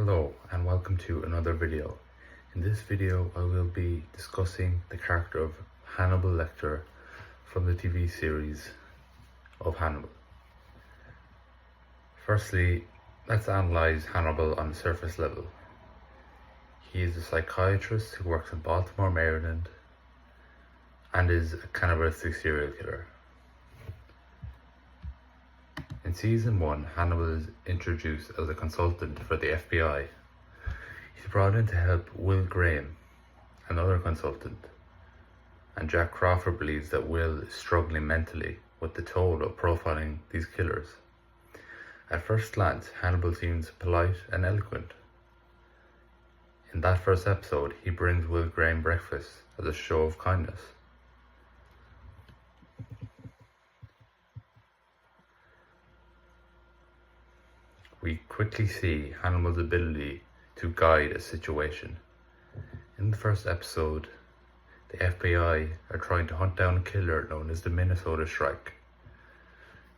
Hello and welcome to another video. In this video I will be discussing the character of Hannibal Lecter from the TV series of Hannibal. Firstly, let's analyse Hannibal on the surface level. He is a psychiatrist who works in Baltimore, Maryland and is a cannibalistic serial killer. In season 1, Hannibal is introduced as a consultant for the FBI. He's brought in to help Will Graham, another consultant, and Jack Crawford believes that Will is struggling mentally with the toll of profiling these killers. At first glance, Hannibal seems polite and eloquent. In that first episode, he brings Will Graham breakfast as a show of kindness. We quickly see Hannibal's ability to guide a situation. In the first episode, the FBI are trying to hunt down a killer known as the Minnesota Shrike,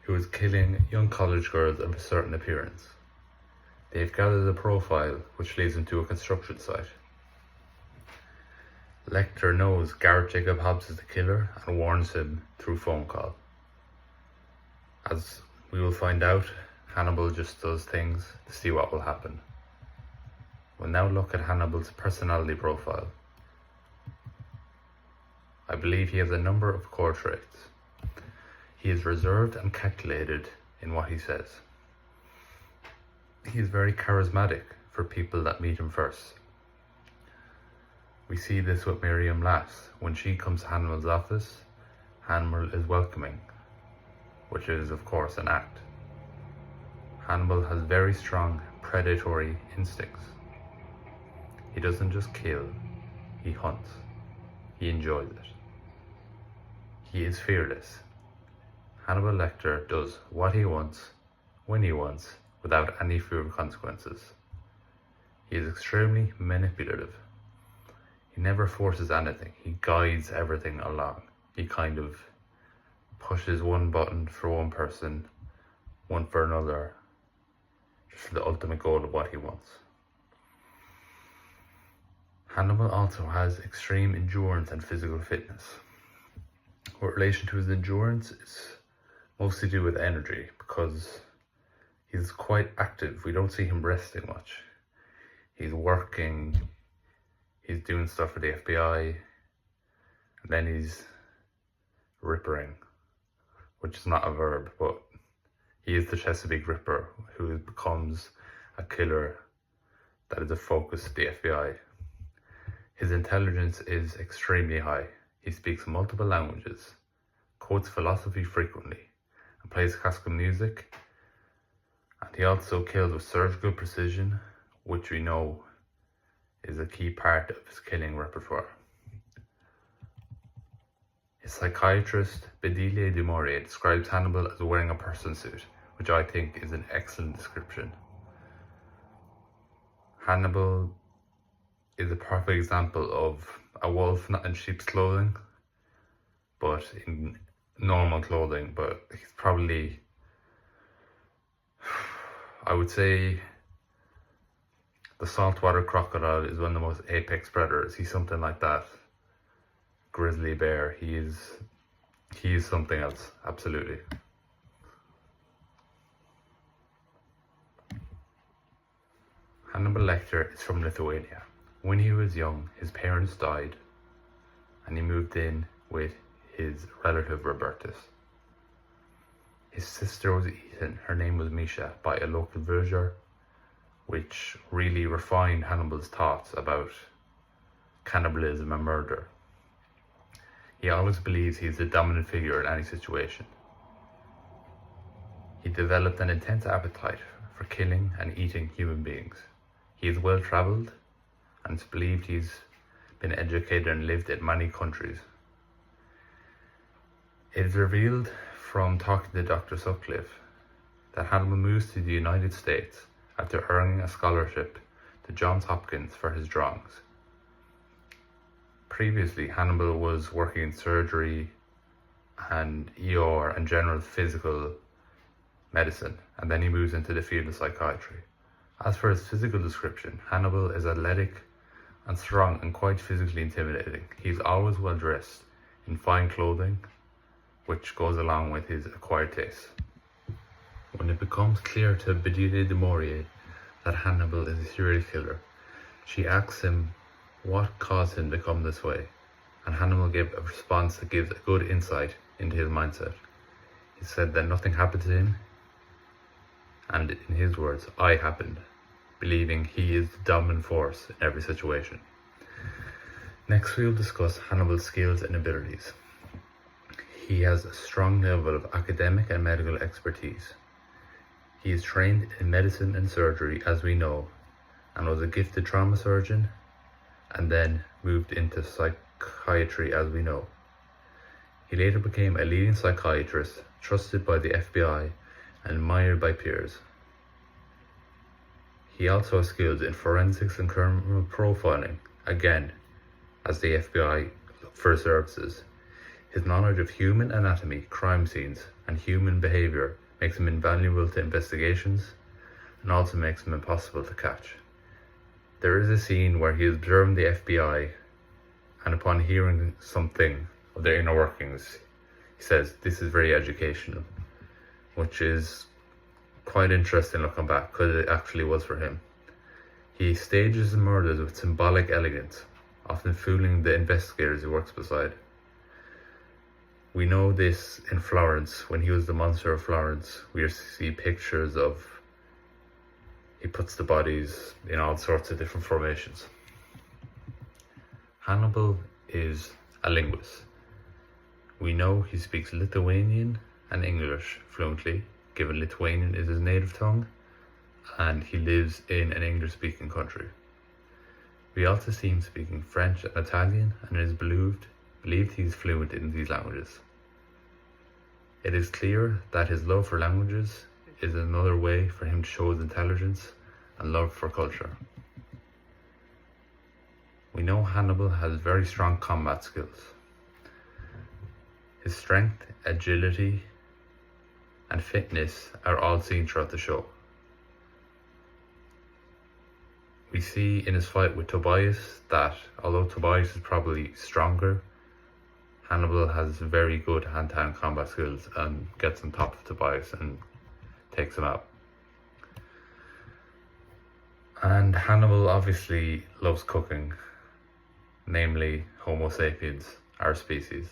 who is killing young college girls of a certain appearance. They've gathered a profile which leads them to a construction site. Lecter knows Garrett Jacob Hobbs is the killer and warns him through phone call. As we will find out, Hannibal just does things to see what will happen. We'll now look at Hannibal's personality profile. I believe he has a number of core traits. He is reserved and calculated in what he says. He is very charismatic for people that meet him first. We see this with Miriam Lass. When she comes to Hannibal's office, Hannibal is welcoming, which is of course an act. Hannibal has very strong predatory instincts. He doesn't just kill, he hunts. He enjoys it. He is fearless. Hannibal Lecter does what he wants, when he wants, without any fear of consequences. He is extremely manipulative. He never forces anything, he guides everything along. He kind of pushes one button for one person, one for another, for the ultimate goal of what he wants. Hannibal also has extreme endurance and physical fitness. With relation to his endurance, it's mostly to do with energy because he's quite active. We don't see him resting much. He's working, he's doing stuff for the FBI, and then he's rippering, which is not a verb, but he is the Chesapeake Ripper who becomes a killer that is a focus of the FBI. His intelligence is extremely high. He speaks multiple languages, quotes philosophy frequently, and plays classical music. And he also kills with surgical precision, which we know is a key part of his killing repertoire. His psychiatrist, Bédilia du Maurier, describes Hannibal as wearing a person suit, which I think is an excellent description. Hannibal is a perfect example of a wolf not in sheep's clothing, but in normal clothing, but he's probably, I would say, the saltwater crocodile is one of the most apex predators. He's something like that. Grizzly bear, he is something else, absolutely. Hannibal Lecter is from Lithuania. When he was young, his parents died and he moved in with his relative Robertus. His sister was eaten, her name was Misha, by a local verger, which really refined Hannibal's thoughts about cannibalism and murder. He always believes he is the dominant figure in any situation. He developed an intense appetite for killing and eating human beings. He is well travelled and it's believed he's been educated and lived in many countries. It is revealed from talking to Dr. Sutcliffe that Hannibal moves to the United States after earning a scholarship to Johns Hopkins for his drawings. Previously, Hannibal was working in surgery and ER and general physical medicine, and then he moves into the field of psychiatry. As for his physical description, Hannibal is athletic and strong and quite physically intimidating. He's always well dressed in fine clothing, which goes along with his acquired taste. When it becomes clear to Bedille de Maurier that Hannibal is a serial killer, she asks him what caused him to become this way, and Hannibal gave a response that gives a good insight into his mindset. He said that nothing happened to him, and in his words, I happened, believing he is the dominant force in every situation. Next, we will discuss Hannibal's skills and abilities. He has a strong level of academic and medical expertise. He is trained in medicine and surgery, as we know, and was a gifted trauma surgeon, and then moved into psychiatry, as we know. He later became a leading psychiatrist, trusted by the FBI and admired by peers. He also has skills in forensics and criminal profiling, again, as the FBI look for services. His knowledge of human anatomy, crime scenes, and human behavior makes him invaluable to investigations and also makes him impossible to catch. There is a scene where he is observing the FBI, and upon hearing something of their inner workings, he says, "This is very educational," which is quite interesting looking back, because it actually was for him. He stages the murders with symbolic elegance, often fooling the investigators he works beside. We know this in Florence. When he was the monster of Florence, we see pictures of, he puts the bodies in all sorts of different formations. Hannibal is a linguist. We know he speaks Lithuanian and English fluently, given Lithuanian is his native tongue, and he lives in an English-speaking country. We also see him speaking French and Italian, and it is believed he is fluent in these languages. It is clear that his love for languages is another way for him to show his intelligence and love for culture. We know Hannibal has very strong combat skills. His strength, agility, and fitness are all seen throughout the show. We see in his fight with Tobias that although Tobias is probably stronger, Hannibal has very good hand-to-hand combat skills and gets on top of Tobias and takes him out. And Hannibal obviously loves cooking, namely Homo sapiens, our species,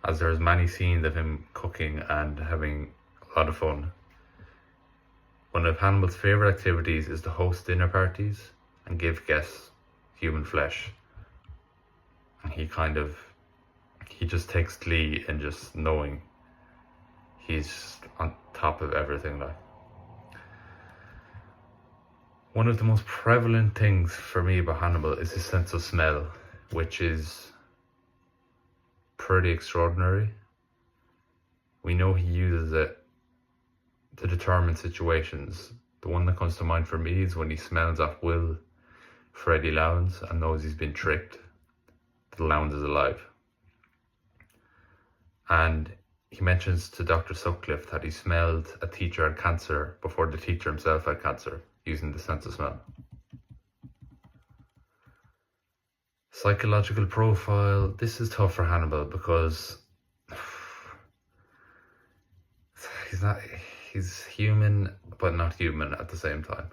as there's many scenes of him cooking and having a lot of fun. One of Hannibal's favourite activities is to host dinner parties and give guests human flesh. And he just takes glee in just knowing he's on top of everything. One of the most prevalent things for me about Hannibal is his sense of smell, which is pretty extraordinary. We know he uses it to determine situations. The one that comes to mind for me is when he smells at will Freddie Lowndes and knows he's been tricked, that Lowndes is alive. And he mentions to Dr. Sutcliffe that he smelled a teacher had cancer before the teacher himself had cancer, using the sense of smell. Psychological profile. This is tough for Hannibal because he's human but not human at the same time.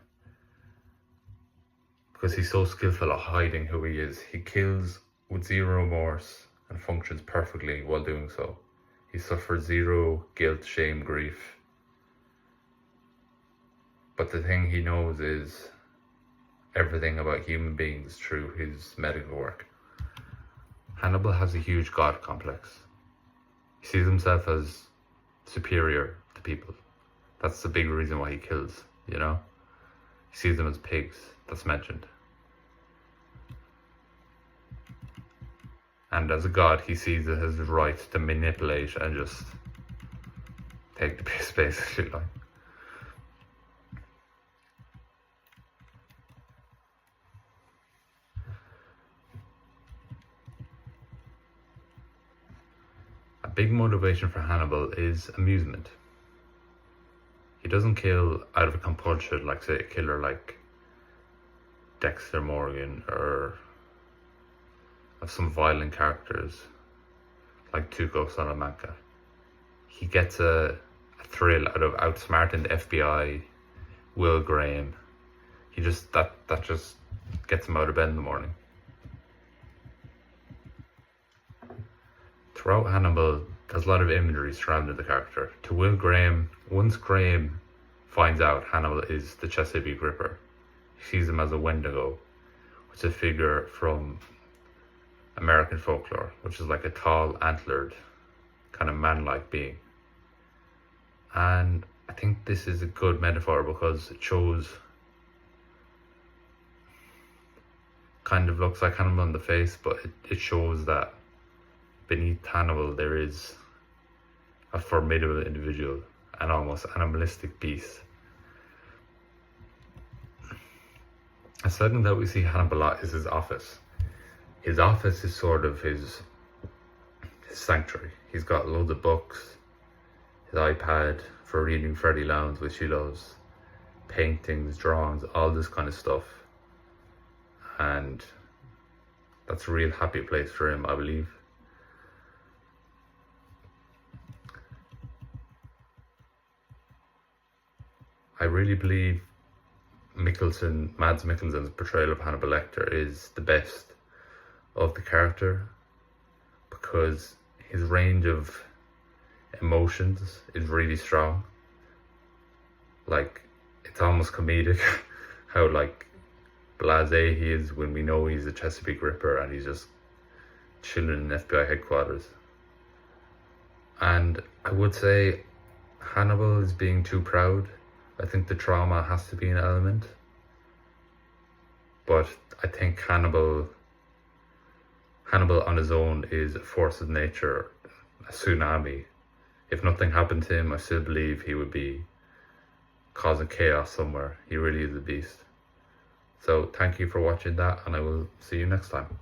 Because he's so skillful at hiding who he is. He kills with zero remorse and functions perfectly while doing so. He suffers zero guilt, shame, grief. But the thing he knows is everything about human beings through his medical work. Hannibal has a huge god complex. He sees himself as superior to people. That's the big reason why he kills, you know? He sees them as pigs, that's mentioned. And as a god, he sees it as his right to manipulate and just take the piss, basically. A big motivation for Hannibal is amusement. He doesn't kill out of compulsion, like say a killer like Dexter Morgan or of some violent characters like Tuco Salamanca. He gets a thrill out of outsmarting the FBI, Will Graham. He just that just gets him out of bed in the morning. Throughout Hannibal, there's a lot of imagery surrounding the character. To Will Graham, once Graham finds out Hannibal is the Chesapeake Ripper, he sees him as a Wendigo, which is a figure from American folklore, which is like a tall, antlered, kind of man-like being. And I think this is a good metaphor because it shows, kind of looks like Hannibal on the face, but it shows that beneath Hannibal there is a formidable individual, an almost animalistic beast. A setting that we see Hannibal a lot is his office. His office is sort of his sanctuary. He's got loads of books, his iPad for reading Freddie Lowndes, which he loves, paintings, drawings, all this kind of stuff. And that's a real happy place for him, I believe. I really believe Mads Mikkelsen's portrayal of Hannibal Lecter is the best of the character because his range of emotions is really strong. Like, it's almost comedic how like blasé he is when we know he's a Chesapeake Ripper and he's just chilling in FBI headquarters. And I would say Hannibal is being too proud. I think the trauma has to be an element, but I think Hannibal on his own is a force of nature, a tsunami. If nothing happened to him, I still believe he would be causing chaos somewhere. He really is a beast. So thank you for watching that, and I will see you next time.